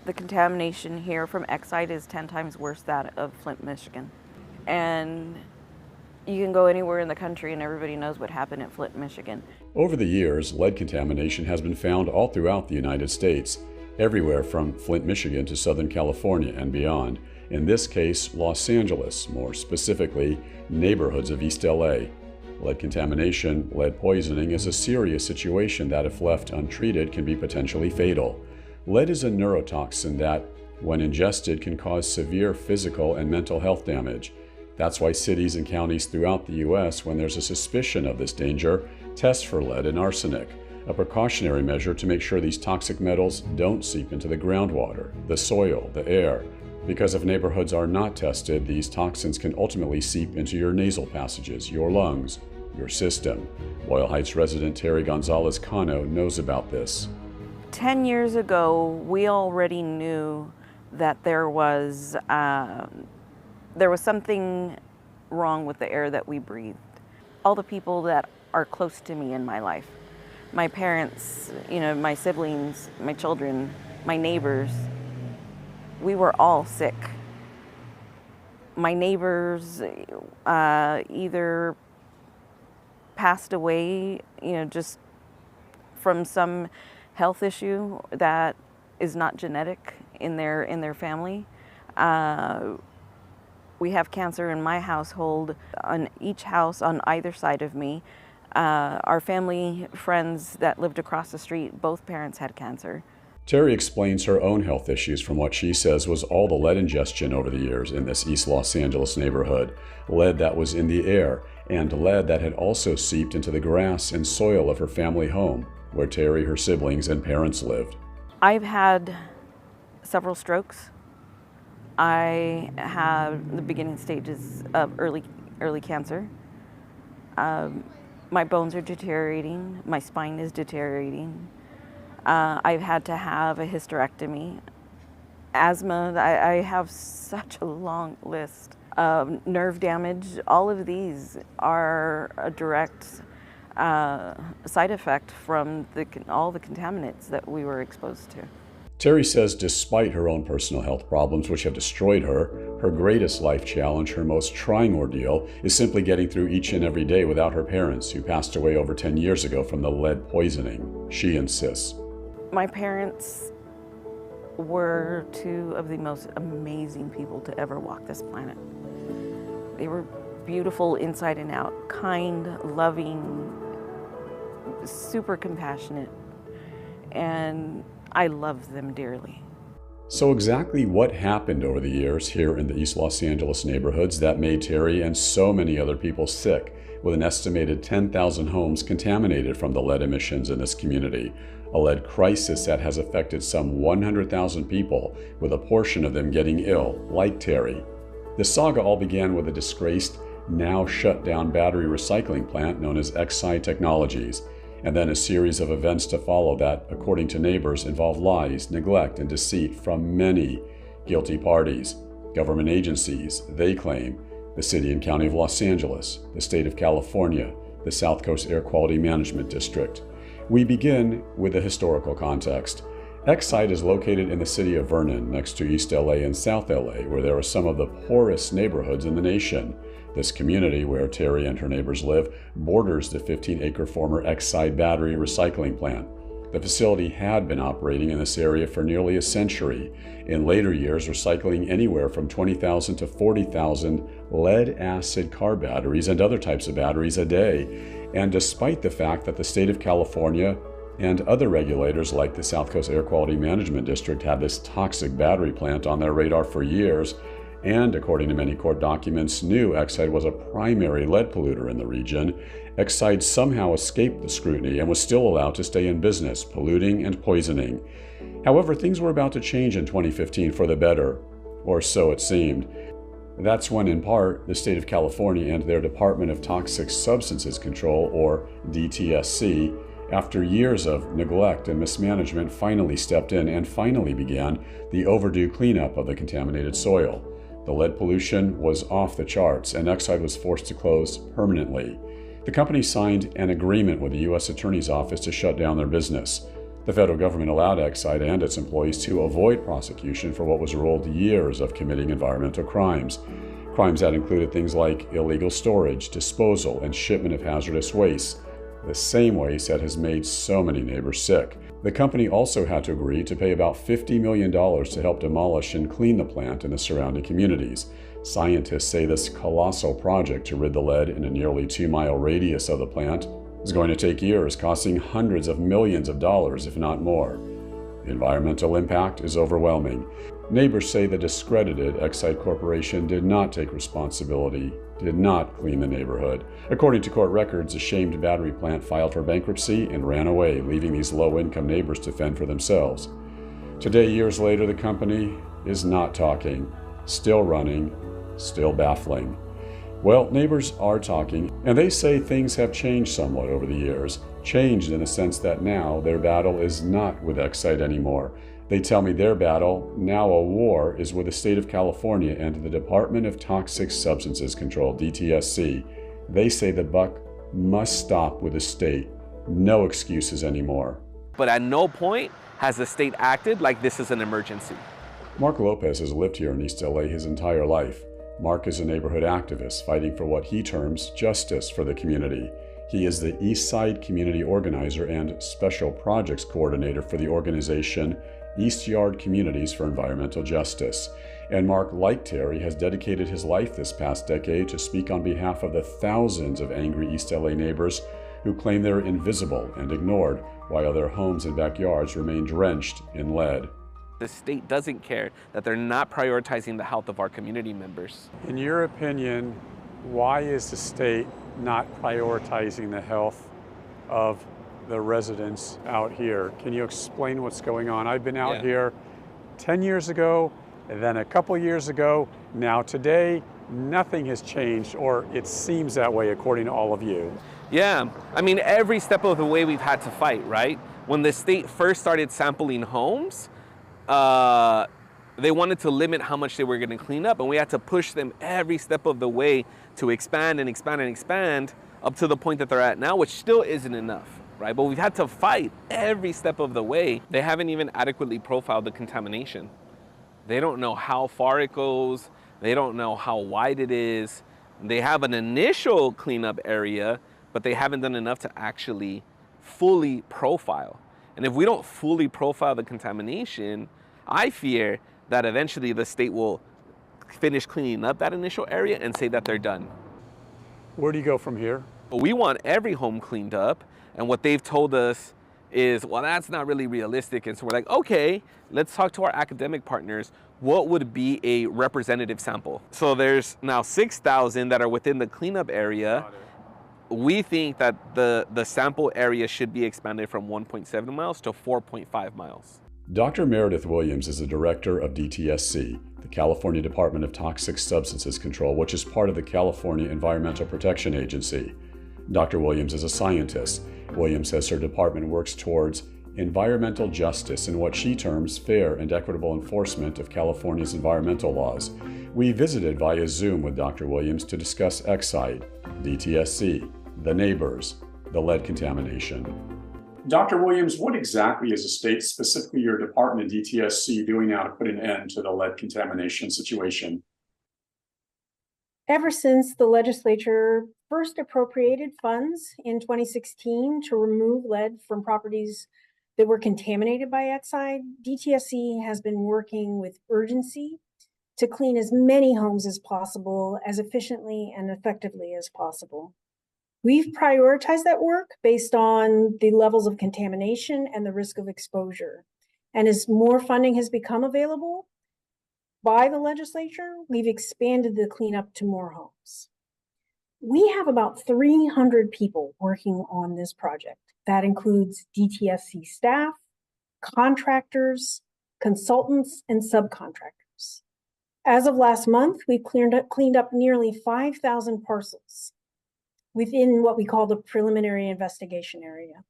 The contamination here from Exide is 10 times worse than that of Flint, Michigan. And you can go anywhere in the country and everybody knows what happened at Flint, Michigan. Over the years, lead contamination has been found all throughout the United States, everywhere from Flint, Michigan to Southern California and beyond. In this case, Los Angeles, more specifically, neighborhoods of East LA. Lead contamination, lead poisoning, is a serious situation that, if left untreated, can be potentially fatal. Lead is a neurotoxin that, when ingested, can cause severe physical and mental health damage. That's why cities and counties throughout the U.S., when there's a suspicion of this danger, test for lead and arsenic, a precautionary measure to make sure these toxic metals don't seep into the groundwater, the soil, the air. Because if neighborhoods are not tested, these toxins can ultimately seep into your nasal passages, your lungs, your system. Loyal Heights resident Terry Gonzalez Cano knows about this. 10 years ago, we already knew that there was something wrong with the air that we breathed. All the people that are close to me in my life, my parents, my siblings, my children, my neighbors, we were all sick. My neighbors either passed away, just from some health issue that is not genetic in their family. We have cancer in my household, on each house on either side of me. Our family friends that lived across the street, both parents had cancer. Terry explains her own health issues from what she says was all the lead ingestion over the years in this East Los Angeles neighborhood. Lead that was in the air, and lead that had also seeped into the grass and soil of her family home, where Terry, her siblings, and parents lived. I've had several strokes. I have the beginning stages of early cancer. My bones are deteriorating. My spine is deteriorating. I've had to have a hysterectomy. Asthma, I have such a long list. Nerve damage, all of these are a direct side effect from all the contaminants that we were exposed to. Terry says despite her own personal health problems, which have destroyed her, her greatest life challenge, her most trying ordeal, is simply getting through each and every day without her parents, who passed away over 10 years ago from the lead poisoning. She insists. My parents were two of the most amazing people to ever walk this planet. They were beautiful inside and out, kind, loving, super compassionate, and I love them dearly. So exactly what happened over the years here in the East Los Angeles neighborhoods that made Terry and so many other people sick, with an estimated 10,000 homes contaminated from the lead emissions in this community? A lead crisis that has affected some 100,000 people, with a portion of them getting ill, like Terry. The saga all began with a disgraced, now shut down battery recycling plant known as Exide Technologies, and then a series of events to follow that, according to neighbors, involve lies, neglect, and deceit from many guilty parties. Government agencies, they claim, the City and County of Los Angeles, the State of California, the South Coast Air Quality Management District. We begin with the historical context. Exide is located in the city of Vernon, next to East LA and South LA, where there are some of the poorest neighborhoods in the nation. This community, where Terry and her neighbors live, borders the 15-acre former Exide battery recycling plant. The facility had been operating in this area for nearly a century, in later years recycling anywhere from 20,000 to 40,000 lead-acid car batteries and other types of batteries a day. And despite the fact that the state of California and other regulators like the South Coast Air Quality Management District had this toxic battery plant on their radar for years, and according to many court documents, knew Exide was a primary lead polluter in the region, Exide somehow escaped the scrutiny and was still allowed to stay in business, polluting and poisoning. However, things were about to change in 2015 for the better, or so it seemed. That's when, in part, the state of California and their Department of Toxic Substances Control, or DTSC, after years of neglect and mismanagement, finally stepped in and finally began the overdue cleanup of the contaminated soil. The lead pollution was off the charts, and Exide was forced to close permanently. The company signed an agreement with the U.S. Attorney's Office to shut down their business. The federal government allowed Exide and its employees to avoid prosecution for what was ruled years of committing environmental crimes. Crimes that included things like illegal storage, disposal, and shipment of hazardous waste, the same waste that has made so many neighbors sick. The company also had to agree to pay about $50 million to help demolish and clean the plant and the surrounding communities. Scientists say this colossal project to rid the lead in a nearly 2-mile radius of the plant is going to take years, costing hundreds of millions of dollars, if not more. The environmental impact is overwhelming. Neighbors say the discredited Exide Corporation did not take responsibility, did not clean the neighborhood. According to court records, a shamed battery plant filed for bankruptcy and ran away, leaving these low-income neighbors to fend for themselves. Today, years later, the company is not talking, still running, still baffling. Well, neighbors are talking, and they say things have changed somewhat over the years. Changed in the sense that now their battle is not with Exide anymore. They tell me their battle, now a war, is with the state of California and the Department of Toxic Substances Control, DTSC. They say the buck must stop with the state. No excuses anymore. But at no point has the state acted like this is an emergency. Mark Lopez has lived here in East LA his entire life. Mark is a neighborhood activist fighting for what he terms justice for the community. He is the East Side Community Organizer and Special Projects Coordinator for the organization East Yard Communities for Environmental Justice. And Mark, like Terry, has dedicated his life this past decade to speak on behalf of the thousands of angry East LA neighbors who claim they're invisible and ignored while their homes and backyards remain drenched in lead. The state doesn't care that they're not prioritizing the health of our community members. In your opinion, why is the state not prioritizing the health of the residents out here? Can you explain what's going on? I've been out here 10 years ago, and then a couple years ago. Now today, nothing has changed, or it seems that way according to all of you. Yeah, I mean, every step of the way we've had to fight, right? When the state first started sampling homes, they wanted to limit how much they were going to clean up, and we had to push them every step of the way to expand and expand and expand up to the point that they're at now, which still isn't enough, right? But we've had to fight every step of the way. They haven't even adequately profiled the contamination. They don't know how far it goes. They don't know how wide it is. They have an initial cleanup area, but they haven't done enough to actually fully profile. And if we don't fully profile the contamination, I fear that eventually the state will finish cleaning up that initial area and say that they're done. Where do you go from here? We want every home cleaned up, and what they've told us is, well, that's not really realistic. And so we're like, okay, let's talk to our academic partners. What would be a representative sample? So there's now 6,000 that are within the cleanup area. We think that the sample area should be expanded from 1.7 miles to 4.5 miles. Dr. Meredith Williams is the director of DTSC, the California Department of Toxic Substances Control, which is part of the California Environmental Protection Agency. Dr. Williams is a scientist. Williams says her department works towards environmental justice and what she terms fair and equitable enforcement of California's environmental laws. We visited via Zoom with Dr. Williams to discuss Exide, DTSC, the neighbors, the lead contamination. Dr. Williams, what exactly is the state, specifically your department, DTSC, doing now to put an end to the lead contamination situation? Ever since the legislature first appropriated funds in 2016 to remove lead from properties that were contaminated by Exide, DTSC has been working with urgency to clean as many homes as possible, as efficiently and effectively as possible. We've prioritized that work based on the levels of contamination and the risk of exposure. And as more funding has become available by the legislature, we've expanded the cleanup to more homes. We have about 300 people working on this project. That includes DTSC staff, contractors, consultants, and subcontractors. As of last month, we've cleaned up nearly 5,000 parcels within what we call the preliminary investigation area,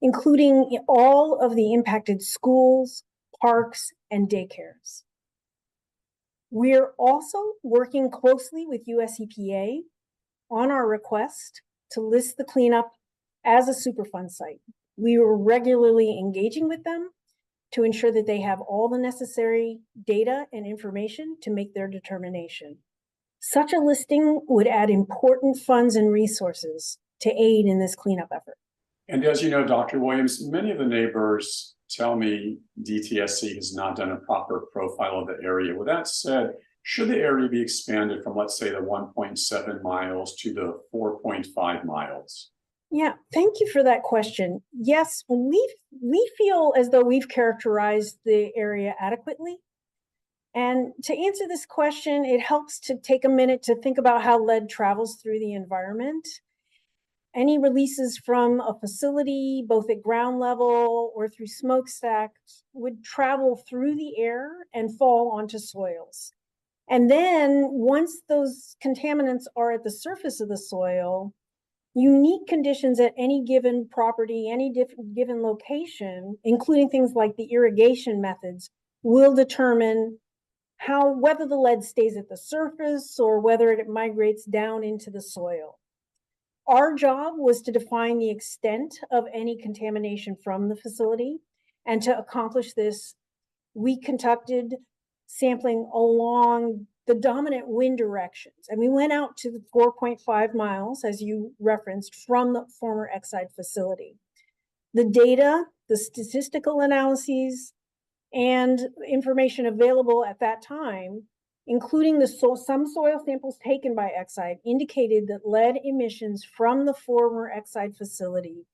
including all of the impacted schools, parks, and daycares. We're also working closely with US EPA on our request to list the cleanup as a Superfund site. We were regularly engaging with them to ensure that they have all the necessary data and information to make their determination. Such a listing would add important funds and resources to aid in this cleanup effort. And as you know, Dr. Williams, many of the neighbors tell me DTSC has not done a proper profile of the area. With that said, should the area be expanded from, let's say, the 1.7 miles to the 4.5 miles? Yeah, thank you for that question. Yes, we feel as though we've characterized the area adequately. And to answer this question, it helps to take a minute to think about how lead travels through the environment. Any releases from a facility, both at ground level or through smokestacks, would travel through the air and fall onto soils. And then once those contaminants are at the surface of the soil, unique conditions at any given property, any given location, including things like the irrigation methods, will determine whether the lead stays at the surface or whether it migrates down into the soil. Our job was to define the extent of any contamination from the facility. And to accomplish this, we conducted sampling along the dominant wind directions. And we went out to the 4.5 miles, as you referenced, from the former Exide facility. The data, the statistical analyses, and information available at that time, including some soil samples taken by Exide, indicated that lead emissions from the former Exide facility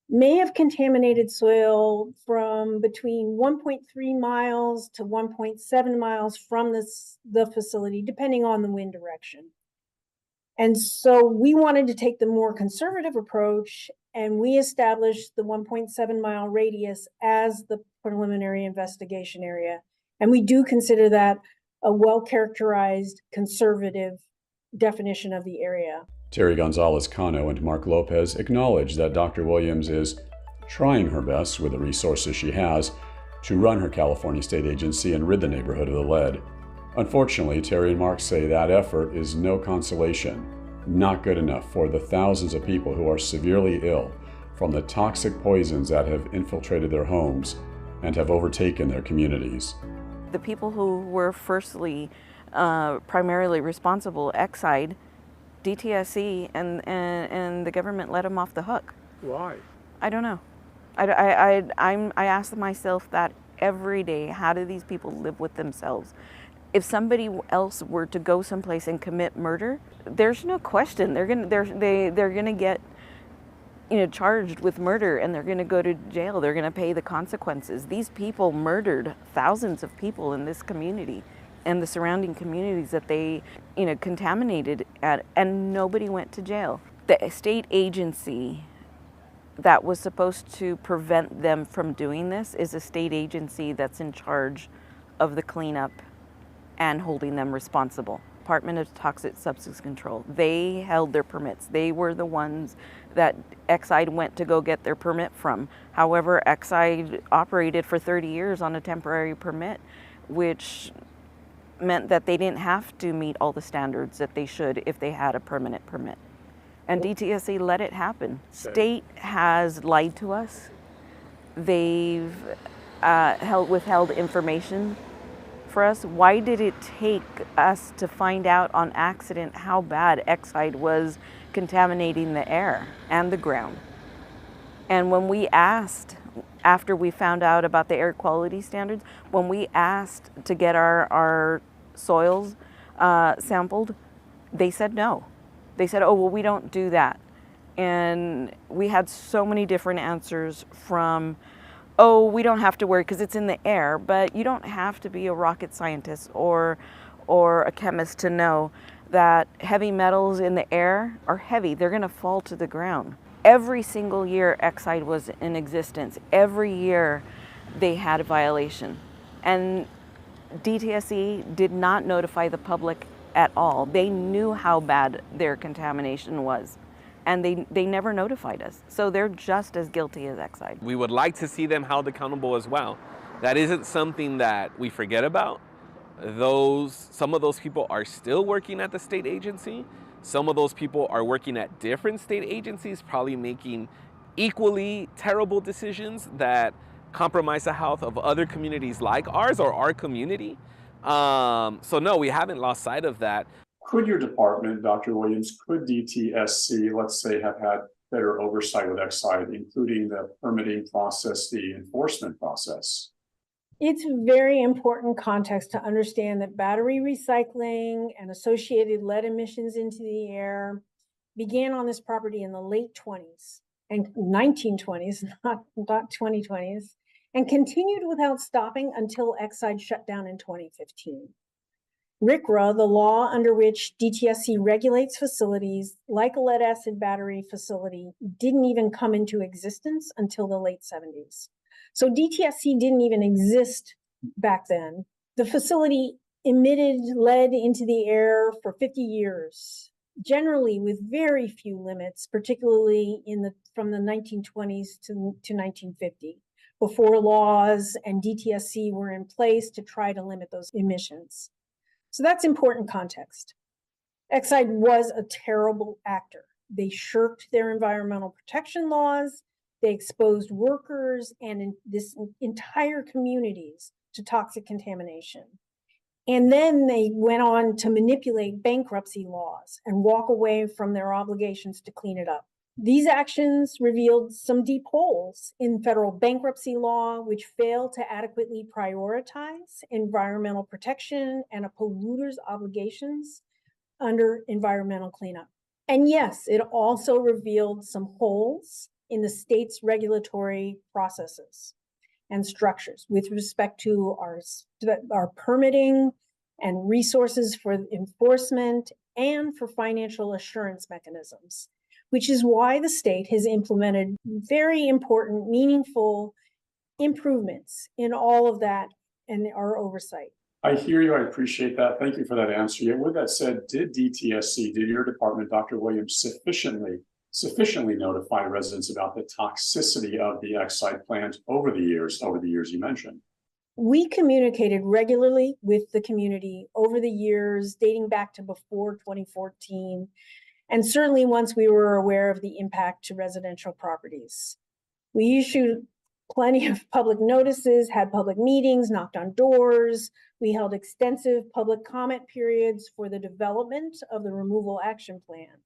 may have contaminated soil from between 1.3 miles to 1.7 miles from the facility, depending on the wind direction. And so we wanted to take the more conservative approach, and we established the 1.7 mile radius as the preliminary investigation area. And we do consider that a well-characterized conservative definition of the area. Terry Gonzalez Cano and Mark Lopez acknowledge that Dr. Williams is trying her best with the resources she has to run her California state agency and rid the neighborhood of the lead. Unfortunately, Terry and Mark say that effort is no consolation, not good enough for the thousands of people who are severely ill from the toxic poisons that have infiltrated their homes and have overtaken their communities. The people who were primarily responsible, Exide, DTSC, and the government let them off the hook. Why? I don't know. I ask myself that every day. How do these people live with themselves? If somebody else were to go someplace and commit murder, there's no question they're gonna get charged with murder, and they're gonna go to jail. They're gonna pay the consequences. These people murdered thousands of people in this community and the surrounding communities that they contaminated at, and nobody went to jail. The state agency that was supposed to prevent them from doing this is a state agency that's in charge of the cleanup and holding them responsible. Department of Toxic Substance Control. They held their permits. They were the ones that Exide went to go get their permit from. However, Exide operated for 30 years on a temporary permit, which meant that they didn't have to meet all the standards that they should if they had a permanent permit. And DTSC let it happen. State has lied to us. They've withheld information for us. Why did it take us to find out on accident how bad Exide was contaminating the air and the ground? And when we asked, after we found out about the air quality standards, when we asked to get our soils sampled, they said no. They said, oh, well, we don't do that. And we had so many different answers from, oh, we don't have to worry because it's in the air, but you don't have to be a rocket scientist or a chemist to know that heavy metals in the air are heavy. They're gonna fall to the ground. Every single year Exide was in existence, every year they had a violation. And DTSC did not notify the public at all. They knew how bad their contamination was, and they never notified us. So they're just as guilty as Exide. We would like to see them held accountable as well. That isn't something that we forget about. Some of those people are still working at the state agency. Some of those people are working at different state agencies, probably making equally terrible decisions that compromise the health of other communities like ours or our community. So no, we haven't lost sight of that. Could your department, Dr. Williams, could DTSC, let's say, have had better oversight with Exide, including the permitting process, the enforcement process? It's very important context to understand that battery recycling and associated lead emissions into the air began on this property in the late 20s and 1920s, not 2020s, and continued without stopping until Exide shut down in 2015. RCRA, the law under which DTSC regulates facilities like a lead acid battery facility, didn't even come into existence until the late 70s. So DTSC didn't even exist back then. The facility emitted lead into the air for 50 years, generally with very few limits, particularly from the 1920s to 1950, before laws and DTSC were in place to try to limit those emissions. So that's important context. Exide was a terrible actor. They shirked their environmental protection laws. They exposed workers and entire communities to toxic contamination. And then they went on to manipulate bankruptcy laws and walk away from their obligations to clean it up. These actions revealed some deep holes in federal bankruptcy law, which failed to adequately prioritize environmental protection and a polluter's obligations under environmental cleanup. And yes, it also revealed some holes in the state's regulatory processes and structures with respect to our permitting and resources for enforcement and for financial assurance mechanisms, which is why the state has implemented very important, meaningful improvements in all of that and our oversight. I hear you. I appreciate that. Thank you for that answer. Yet with that said, did DTSC, did your department, Dr. Williams, sufficiently notify residents about the toxicity of the Exide plant over the years you mentioned? We communicated regularly with the community over the years, dating back to before 2014, and certainly once we were aware of the impact to residential properties. We issued plenty of public notices, had public meetings, knocked on doors. We held extensive public comment periods for the development of the removal action plan.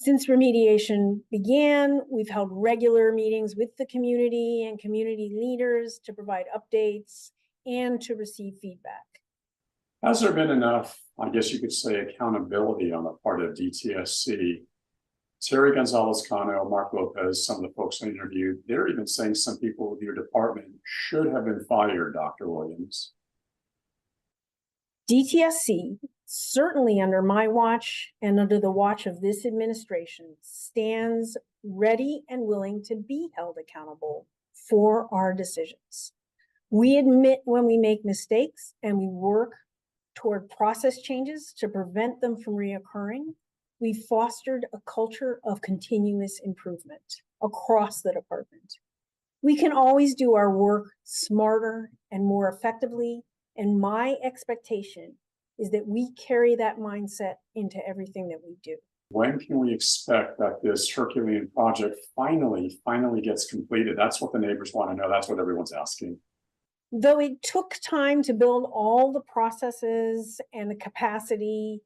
Since remediation began, we've held regular meetings with the community and community leaders to provide updates and to receive feedback. Has there been enough, I guess you could say, accountability on the part of DTSC? Terry Gonzalez-Cano, Mark Lopez, some of the folks I interviewed, they're even saying some people with your department should have been fired, Dr. Williams. DTSC, certainly under my watch and under the watch of this administration, stands ready and willing to be held accountable for our decisions. We admit when we make mistakes and we work toward process changes to prevent them from reoccurring. We fostered a culture of continuous improvement across the department. We can always do our work smarter and more effectively, and my expectation is that we carry that mindset into everything that we do. When can we expect that this Herculean project finally gets completed? That's what the neighbors want to know. That's what everyone's asking. Though it took time to build all the processes and the capacity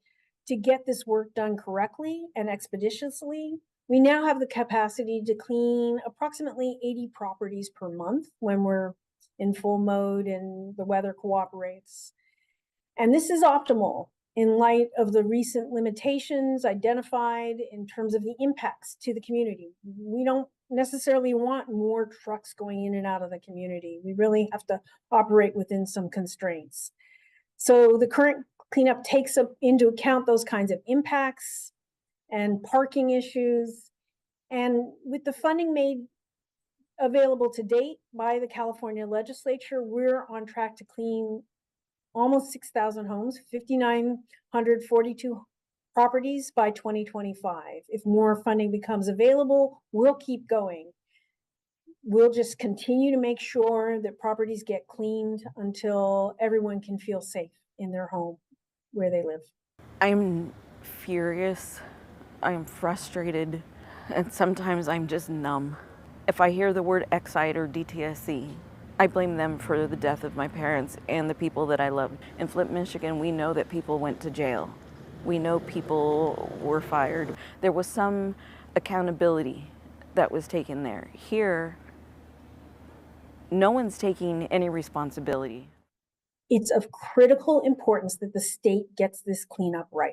to get this work done correctly and expeditiously, we now have the capacity to clean approximately 80 properties per month when we're in full mode and the weather cooperates. And this is optimal in light of the recent limitations identified in terms of the impacts to the community. We don't necessarily want more trucks going in and out of the community. We really have to operate within some constraints. So the current cleanup takes into account those kinds of impacts and parking issues. And with the funding made available to date by the California legislature, we're on track to clean almost 6,000 homes, 5,942 properties by 2025. If more funding becomes available, we'll keep going. We'll just continue to make sure that properties get cleaned until everyone can feel safe in their home where they live. I'm furious, I'm frustrated, and sometimes I'm just numb. If I hear the word Exide or DTSC, I blame them for the death of my parents and the people that I love. In Flint, Michigan, we know that people went to jail. We know people were fired. There was some accountability that was taken there. Here, no one's taking any responsibility. It's of critical importance that the state gets this cleanup right.